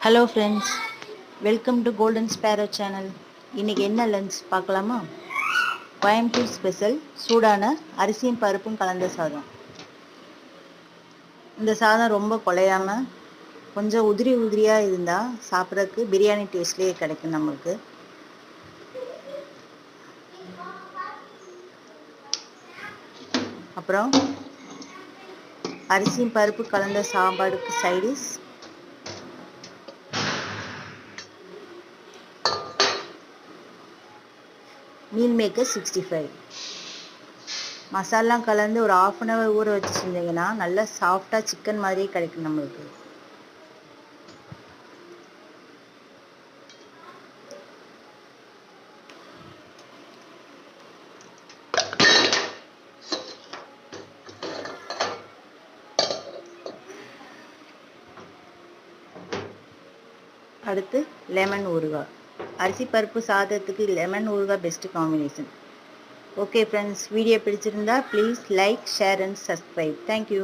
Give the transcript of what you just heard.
Hello friends, welcome to golden Sparrow channel. இன்றைக்கி என்ன lunch பார்க்கலாமா? கோயம்புத்தூர் ஸ்பெஷல் சூடான அரிசியும் பருப்பும் கலந்த சாதம். இந்த சாதம் ரொம்ப குலையாமல் கொஞ்சம் உதிரி உதிரியாக இருந்தால் சாப்பிட்றதுக்கு பிரியாணி டேஸ்ட்லேயே கிடைக்கும் நம்மளுக்கு. அப்புறம் அரிசியும் பருப்பு கலந்த சாப்பாடுக்கு சைடிஷ் மீல் மேக்கர் 65 மசாலாம் கலந்து ஒரு 1/2 hour ஊற வச்சு செஞ்சிங்கன்னா நல்லா சாஃப்டாக சிக்கன் மாதிரியே கிடைக்கும் நம்மளுக்கு. அடுத்து லெமன் ஊறுகாய். அரிசி பருப்பு சாதத்துக்கு லெமன் ஊறுகாய் best combination. Okay friends, video பிடிச்சிருந்தா please like, share and subscribe. Thank you.